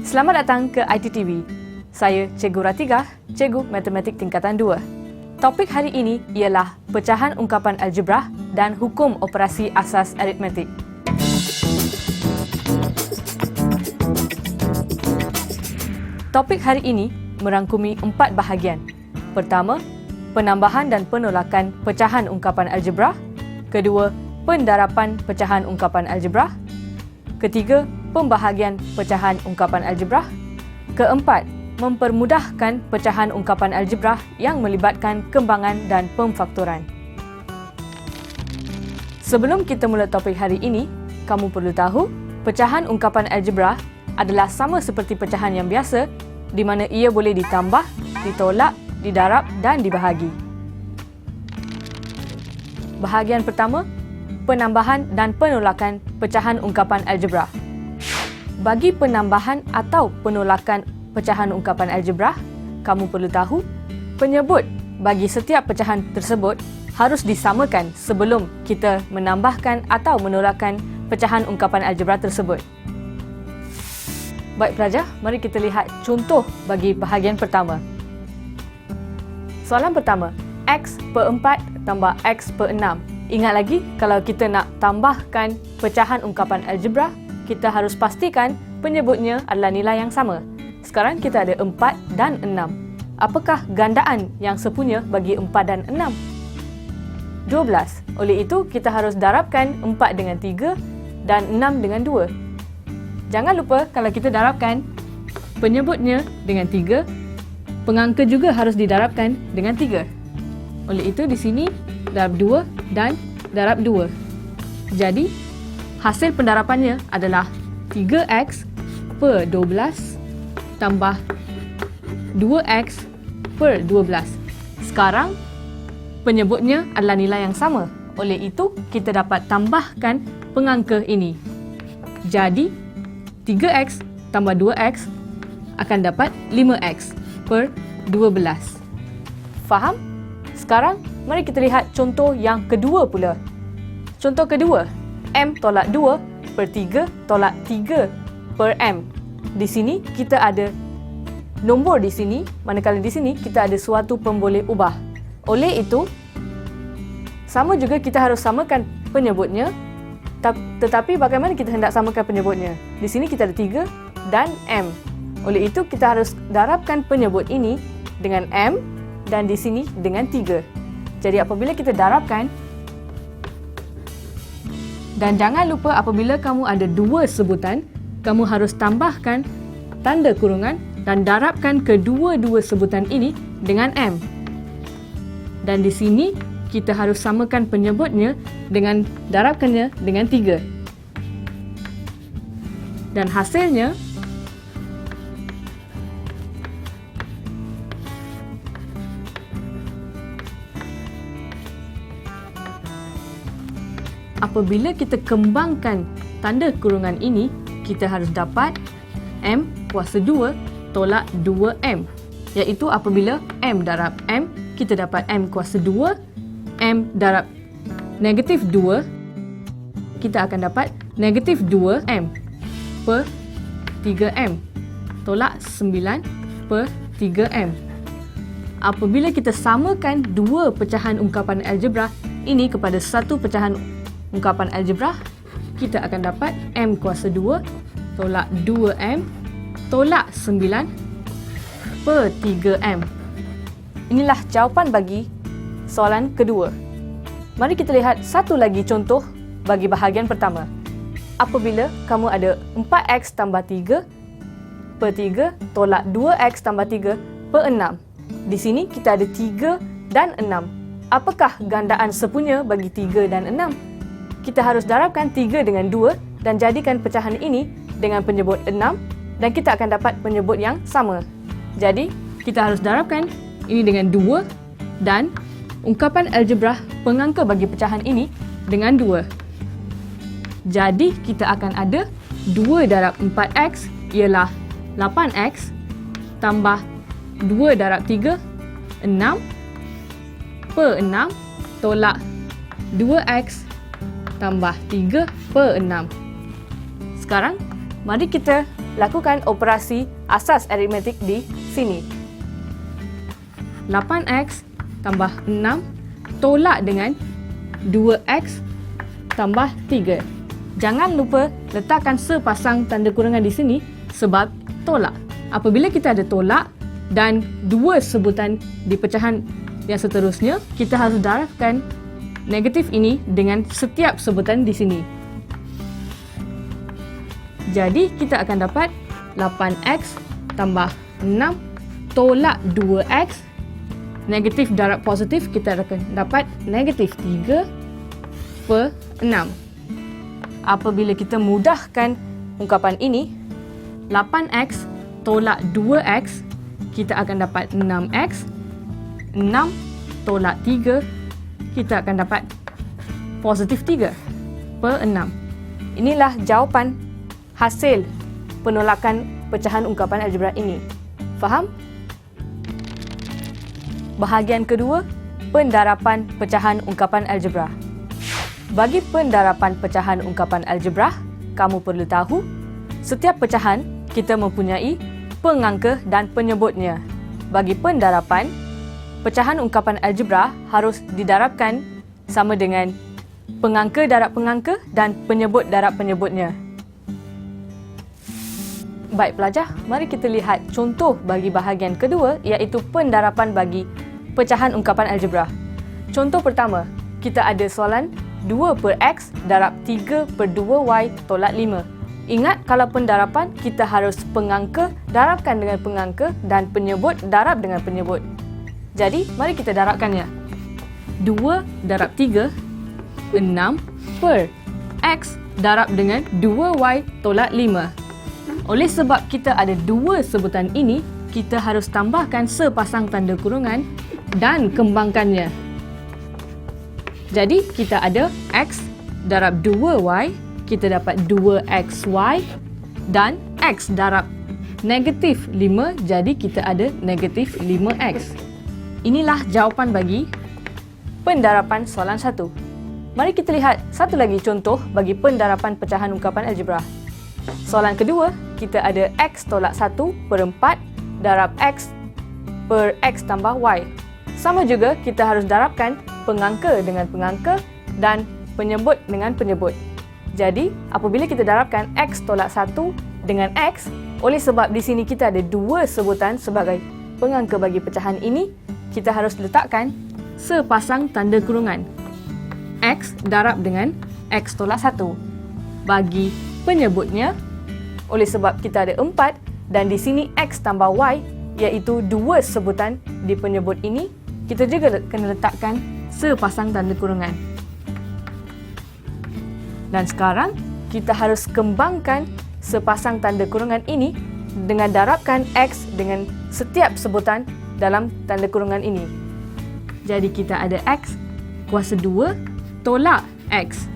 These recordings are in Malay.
Selamat datang ke ITTV. Saya Cikgu Ratigah, Cikgu Matematik Tingkatan 2. Topik hari ini ialah pecahan ungkapan algebrah dan hukum operasi asas aritmetik. Topik hari ini merangkumi 4 bahagian. Pertama, penambahan dan penolakan pecahan ungkapan algebrah. Kedua, pendarapan pecahan ungkapan algebrah. Ketiga, pembahagian pecahan ungkapan algebrah. Keempat, mempermudahkan pecahan ungkapan algebrah yang melibatkan kembangan dan pemfaktoran. Sebelum kita mula topik hari ini, kamu perlu tahu pecahan ungkapan algebrah adalah sama seperti pecahan yang biasa di mana ia boleh ditambah, ditolak, didarab dan dibahagi. Bahagian pertama, penambahan dan penolakan pecahan ungkapan algebrah. Bagi penambahan atau penolakan pecahan ungkapan algebrah, kamu perlu tahu penyebut bagi setiap pecahan tersebut harus disamakan sebelum kita menambahkan atau menolakkan pecahan ungkapan algebrah tersebut. Baik pelajar, mari kita lihat contoh bagi bahagian pertama. Soalan pertama, X per 4 tambah X per 6. Ingat lagi, kalau kita nak tambahkan pecahan ungkapan algebrah, kita harus pastikan penyebutnya adalah nilai yang sama. Sekarang kita ada 4 dan 6. Apakah gandaan yang sepunya bagi 4 dan 6? 12. Oleh itu, kita harus darabkan 4 dengan 3 dan 6 dengan 2. Jangan lupa kalau kita darabkan penyebutnya dengan 3, pengangka juga harus didarabkan dengan 3. Oleh itu, di sini darab 2 dan darab 2. Jadi, hasil pendarapannya adalah 3x per 12 tambah 2x per 12. Sekarang, penyebutnya adalah nilai yang sama. Oleh itu, kita dapat tambahkan pengangka ini. Jadi, 3x tambah 2x akan dapat 5x per 12. Faham? Sekarang, mari kita lihat contoh yang kedua pula. Contoh kedua, M tolak 2 per 3 tolak 3 per M. Di sini kita ada nombor di sini, manakala di sini kita ada suatu pemboleh ubah. Oleh itu, sama juga kita harus samakan penyebutnya, tetapi bagaimana kita hendak samakan penyebutnya? Di sini kita ada 3 dan M. Oleh itu, kita harus darabkan penyebut ini dengan M dan di sini dengan 3. Jadi apabila kita darabkan, dan jangan lupa apabila kamu ada 2 sebutan, kamu harus tambahkan tanda kurungan dan darabkan kedua-dua sebutan ini dengan M. Dan di sini kita harus samakan penyebutnya dengan darabkannya dengan 3. Dan hasilnya apabila kita kembangkan tanda kurungan ini, kita harus dapat M kuasa 2 tolak 2M. Iaitu apabila M darab M, kita dapat M kuasa 2, M darab negatif 2, kita akan dapat negatif 2M per 3M tolak 9 per 3M. Apabila kita samakan dua pecahan ungkapan algebrah ini kepada satu pecahan ungkapan algebrah, kita akan dapat M kuasa 2 tolak 2M tolak 9 per 3M. Inilah jawapan bagi soalan kedua. Mari kita lihat satu lagi contoh bagi bahagian pertama. Apabila kamu ada 4x tambah 3 per 3 tolak 2x tambah 3 per 6. Di sini kita ada 3 dan 6. Apakah gandaan sepunya bagi 3 dan 6? Kita harus darabkan 3 dengan 2 dan jadikan pecahan ini dengan penyebut 6 dan kita akan dapat penyebut yang sama. Jadi, kita harus darabkan ini dengan 2 dan ungkapan algebrah pengangka bagi pecahan ini dengan 2. Jadi, kita akan ada 2 darab 4x ialah 8x tambah 2 darab 3, 6 per 6 tolak 2x tambah 3 per 6. Sekarang, mari kita lakukan operasi asas aritmetik di sini. 8x tambah 6 tolak dengan 2x tambah 3. Jangan lupa letakkan sepasang tanda kurangan di sini sebab tolak. Apabila kita ada tolak dan dua sebutan di pecahan yang seterusnya, kita harus darabkan negatif ini dengan setiap sebutan di sini. Jadi, kita akan dapat 8x tambah 6 tolak 2x. Negatif darab positif, kita akan dapat negatif 3 per 6. Apabila kita mudahkan ungkapan ini, 8x tolak 2x, kita akan dapat 6x. 6 tolak 3, kita akan dapat positif 3 per 6. Inilah jawapan hasil penolakan pecahan ungkapan algebra ini. Faham? Bahagian kedua, pendarapan pecahan ungkapan algebra. Bagi pendarapan pecahan ungkapan algebra, kamu perlu tahu, setiap pecahan kita mempunyai pengangka dan penyebutnya. Bagi pendarapan, pecahan ungkapan algebra harus didarabkan sama dengan pengangka darab pengangka dan penyebut darab penyebutnya. Baik pelajar, mari kita lihat contoh bagi bahagian kedua, iaitu pendarapan bagi pecahan ungkapan algebra. Contoh pertama, kita ada soalan 2 per x darab 3 per 2y tolak 5. Ingat, kalau pendarapan, kita harus pengangka darabkan dengan pengangka dan penyebut darab dengan penyebut. Jadi, mari kita darabkannya. 2 darab 3, 6 per x darab dengan 2y tolak 5. Oleh sebab kita ada dua sebutan ini, kita harus tambahkan sepasang tanda kurungan dan kembangkannya. Jadi, kita ada x darab 2y, kita dapat 2xy, dan x darab negatif 5, jadi kita ada negatif 5x. Inilah jawapan bagi pendarapan soalan 1. Mari kita lihat satu lagi contoh bagi pendarapan pecahan ungkapan algebra. Soalan kedua, kita ada x tolak 1 per 4 darab x per x tambah y. Sama juga, kita harus darabkan pengangka dengan pengangka dan penyebut dengan penyebut. Jadi, apabila kita darabkan x tolak 1 dengan x, oleh sebab di sini kita ada dua sebutan sebagai pengangka bagi pecahan ini, kita harus letakkan sepasang tanda kurungan. X darab dengan x tolak 1. Bagi penyebutnya, oleh sebab kita ada 4 dan di sini x tambah y, iaitu dua sebutan di penyebut ini, kita juga kena letakkan sepasang tanda kurungan. Dan sekarang, kita harus kembangkan sepasang tanda kurungan ini dengan darabkan x dengan setiap sebutan dalam tanda kurungan ini. Jadi kita ada x kuasa 2 tolak x.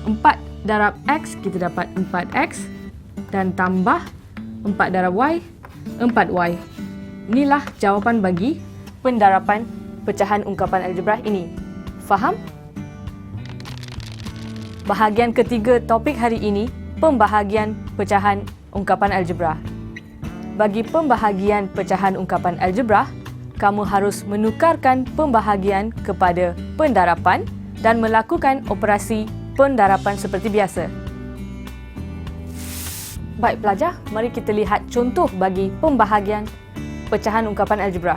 4 darab x, kita dapat 4x. Dan tambah 4 darab y, 4y. Inilah jawapan bagi pendarapan pecahan ungkapan algebra ini. Faham? Bahagian ketiga topik hari ini, pembahagian pecahan ungkapan algebra. Bagi pembahagian pecahan ungkapan algebra, kamu harus menukarkan pembahagian kepada pendarapan dan melakukan operasi pendarapan seperti biasa. Baik pelajar, mari kita lihat contoh bagi pembahagian pecahan ungkapan algebra.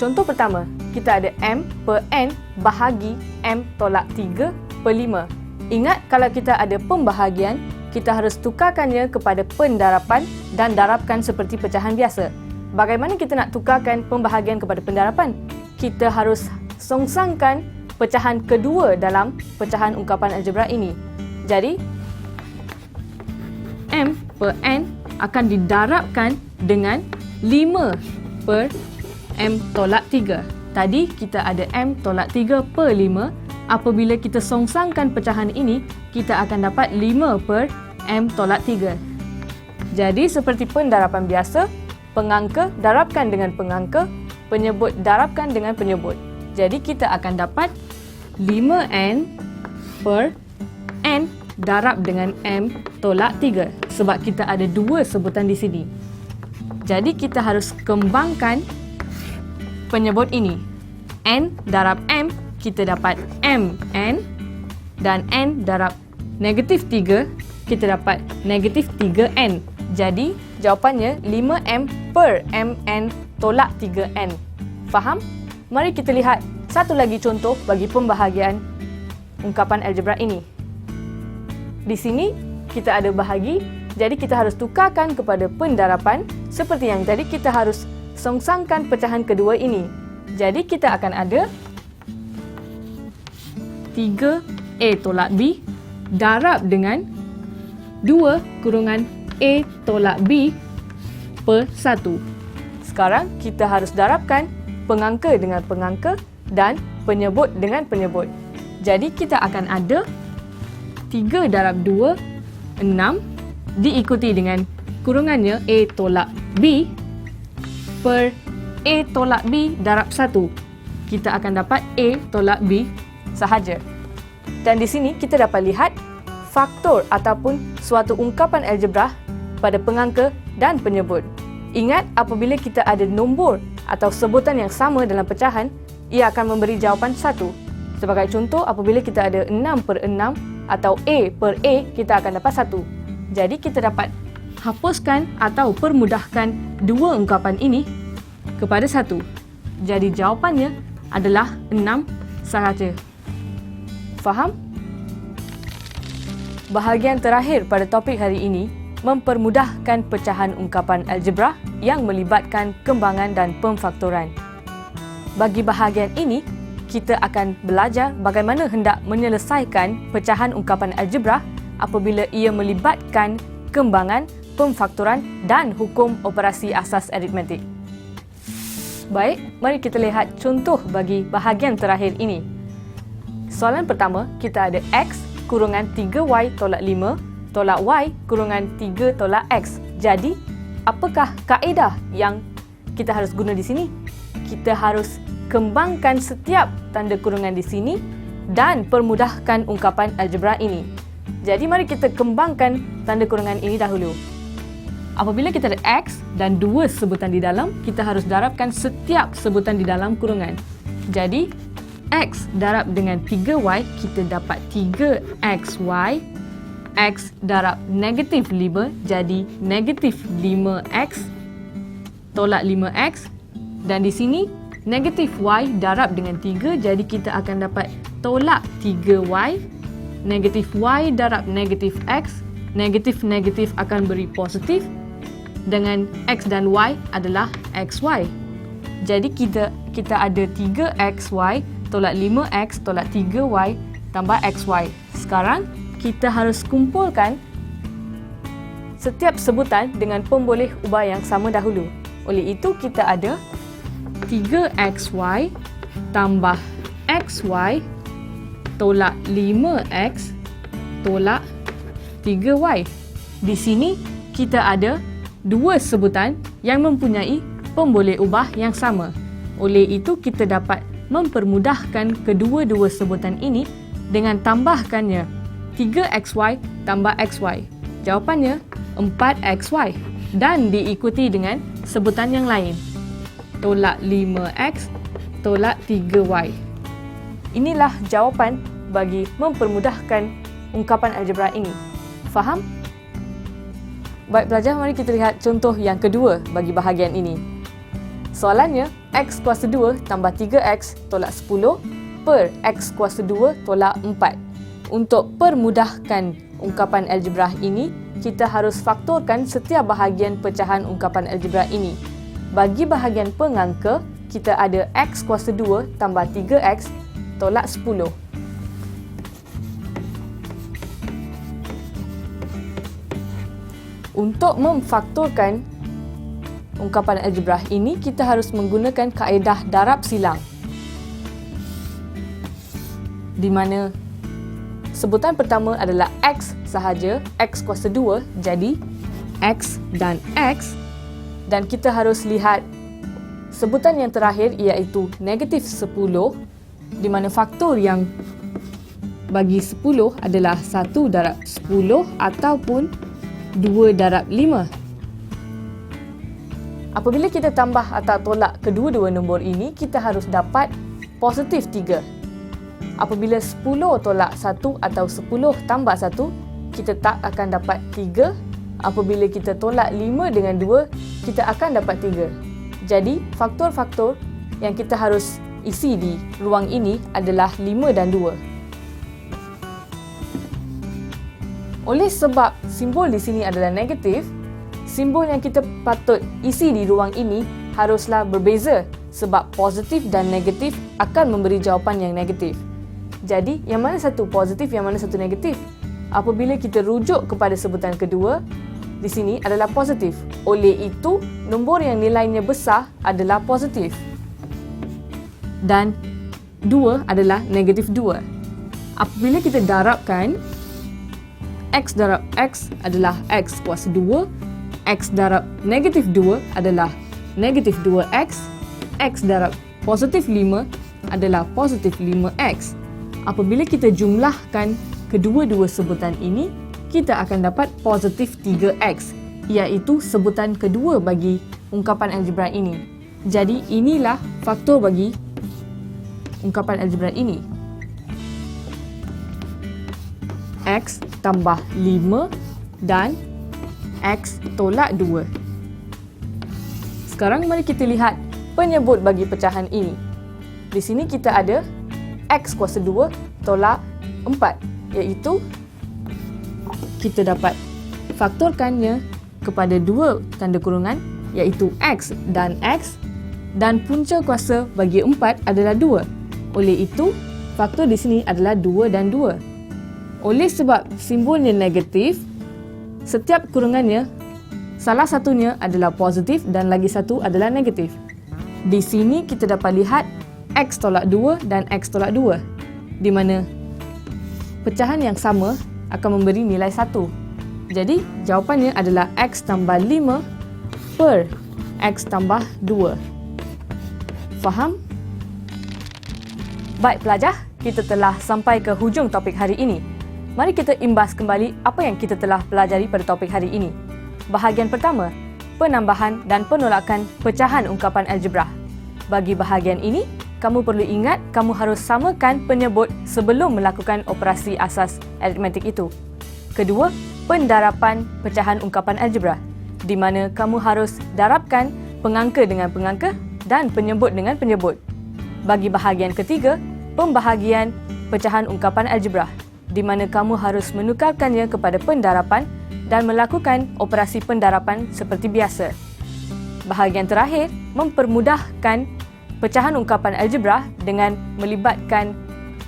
Contoh pertama, kita ada m per n bahagi m tolak 3 per 5. Ingat, kalau kita ada pembahagian, kita harus tukarkannya kepada pendarapan dan darabkan seperti pecahan biasa. Bagaimana kita nak tukarkan pembahagian kepada pendarapan? Kita harus songsangkan pecahan kedua dalam pecahan ungkapan algebra ini. Jadi, m per n akan didarabkan dengan 5 per m tolak 3. Tadi kita ada m tolak 3 per 5. Apabila kita songsangkan pecahan ini, kita akan dapat 5 per m tolak 3. Jadi, seperti pendarapan biasa, pengangka darabkan dengan pengangka, penyebut darabkan dengan penyebut. Jadi kita akan dapat 5n per n darab dengan m tolak 3 sebab kita ada dua sebutan di sini. Jadi kita harus kembangkan penyebut ini. N darab m, kita dapat mn, dan n darab negatif 3, kita dapat negatif 3n. Jadi jawapannya 5m per mn tolak 3n. Faham? Mari kita lihat satu lagi contoh bagi pembahagian ungkapan algebra ini. Di sini kita ada bahagi, jadi kita harus tukarkan kepada pendarapan. Seperti yang tadi, kita harus songsangkan pecahan kedua ini. Jadi kita akan ada 3a tolak b darab dengan 2 kurungan a tolak b per 1. Sekarang kita harus darabkan pengangka dengan pengangka dan penyebut dengan penyebut. Jadi kita akan ada 3 darab 2, 6, diikuti dengan kurungannya a tolak b per a tolak b darab 1. Kita akan dapat a tolak b sahaja. Dan di sini kita dapat lihat faktor ataupun suatu ungkapan algebra pada pengangka dan penyebut. Ingat, apabila kita ada nombor atau sebutan yang sama dalam pecahan, ia akan memberi jawapan 1. Sebagai contoh, apabila kita ada 6 per 6 atau a per a, kita akan dapat 1. Jadi kita dapat hapuskan atau permudahkan dua ungkapan ini kepada 1. Jadi jawapannya adalah 6 sahaja. Faham? Bahagian terakhir pada topik hari ini mempermudahkan pecahan ungkapan algebra yang melibatkan kembangan dan pemfaktoran. Bagi bahagian ini, kita akan belajar bagaimana hendak menyelesaikan pecahan ungkapan algebra apabila ia melibatkan kembangan, pemfaktoran dan hukum operasi asas aritmetik. Baik, mari kita lihat contoh bagi bahagian terakhir ini. Soalan pertama, kita ada x kurungan 3y tolak 5 tolak y kurungan 3 tolak x. Jadi, apakah kaedah yang kita harus guna di sini? Kita harus kembangkan setiap tanda kurungan di sini dan permudahkan ungkapan algebra ini. Jadi, mari kita kembangkan tanda kurungan ini dahulu. Apabila kita ada x dan dua sebutan di dalam, kita harus darabkan setiap sebutan di dalam kurungan. Jadi, x darab dengan 3y, kita dapat 3xy. X darab negatif 5, jadi negatif 5x tolak 5x. Dan di sini, negatif y darab dengan 3, jadi kita akan dapat tolak 3y. Negatif y darab negatif x, negatif-negatif akan beri positif. Dengan x dan y adalah xy. Jadi kita ada 3xy tolak 5x tolak 3y tambah xy. Sekarang, kita harus kumpulkan setiap sebutan dengan pemboleh ubah yang sama dahulu. Oleh itu, kita ada 3xy tambah xy tolak 5x tolak 3y. Di sini, kita ada dua sebutan yang mempunyai pemboleh ubah yang sama. Oleh itu, kita dapat mempermudahkan kedua-dua sebutan ini dengan tambahkannya 3xy tambah xy. Jawapannya 4xy dan diikuti dengan sebutan yang lain. Tolak 5x tolak 3y. Inilah jawapan bagi mempermudahkan ungkapan algebra ini. Faham? Baik pelajar, mari kita lihat contoh yang kedua bagi bahagian ini. Soalannya, x kuasa 2 tambah 3x tolak 10 per x kuasa 2 tolak 4. Untuk permudahkan ungkapan algebra ini, kita harus faktorkan setiap bahagian pecahan ungkapan algebra ini. Bagi bahagian pengangka, kita ada x kuasa 2 tambah 3x tolak 10. Untuk memfaktorkan ungkapan algebra ini, kita harus menggunakan kaedah darab silang, di mana sebutan pertama adalah x sahaja, x kuasa 2, jadi x dan x. Dan kita harus lihat sebutan yang terakhir iaitu negatif 10, di mana faktor yang bagi 10 adalah 1 darab 10 ataupun 2 darab 5. Apabila kita tambah atau tolak kedua-dua nombor ini, kita harus dapat positif 3. Apabila 10 tolak 1 atau 10 tambah 1, kita tak akan dapat 3. Apabila kita tolak 5 dengan 2, kita akan dapat 3. Jadi, faktor-faktor yang kita harus isi di ruang ini adalah 5 dan 2. Oleh sebab simbol di sini adalah negatif, simbol yang kita patut isi di ruang ini haruslah berbeza sebab positif dan negatif akan memberi jawapan yang negatif. Jadi, yang mana satu positif, yang mana satu negatif? Apabila kita rujuk kepada sebutan kedua, di sini adalah positif. Oleh itu, nombor yang nilainya besar adalah positif. Dan 2 adalah negatif 2. Apabila kita darabkan, X darab X adalah X kuasa 2, X darab negatif 2 adalah negatif 2X, X darab positif 5 adalah positif 5X. Apabila kita jumlahkan kedua-dua sebutan ini, kita akan dapat positif 3X, iaitu sebutan kedua bagi ungkapan algebra ini. Jadi, inilah faktor bagi ungkapan algebra ini. X tambah 5 dan X tolak 2. Sekarang mari kita lihat penyebut bagi pecahan ini. Di sini kita ada X kuasa 2 tolak 4, iaitu kita dapat faktorkannya kepada 2 tanda kurungan, iaitu X, dan punca kuasa bagi 4 adalah 2. Oleh itu, faktor di sini adalah 2 dan 2. Oleh sebab simbolnya negatif, setiap kurungannya salah satunya adalah positif dan lagi satu adalah negatif. Di sini kita dapat lihat X tolak 2 dan X tolak 2, di mana pecahan yang sama akan memberi nilai 1. Jadi, jawapannya adalah X tambah 5 per X tambah 2. Faham? Baik pelajar, kita telah sampai ke hujung topik hari ini. Mari kita imbas kembali apa yang kita telah pelajari pada topik hari ini. Bahagian pertama, penambahan dan penolakan pecahan ungkapan algebra. Bagi bahagian ini, kamu perlu ingat kamu harus samakan penyebut sebelum melakukan operasi asas aritmetik itu. Kedua, pendarapan pecahan ungkapan algebra, di mana kamu harus darabkan pengangka dengan pengangka dan penyebut dengan penyebut. Bagi bahagian ketiga, pembahagian pecahan ungkapan algebra, di mana kamu harus menukarkannya kepada pendarapan dan melakukan operasi pendarapan seperti biasa. Bahagian terakhir, mempermudahkan pecahan ungkapan algebra dengan melibatkan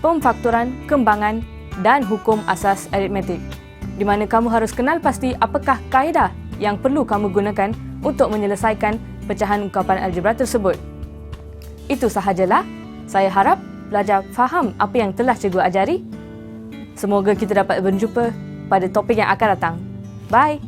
pemfaktoran, kembangan dan hukum asas aritmetik, di mana kamu harus kenal pasti apakah kaedah yang perlu kamu gunakan untuk menyelesaikan pecahan ungkapan algebra tersebut. Itu sahajalah. Saya harap pelajar faham apa yang telah cikgu ajari. Semoga kita dapat berjumpa pada topik yang akan datang. Bye!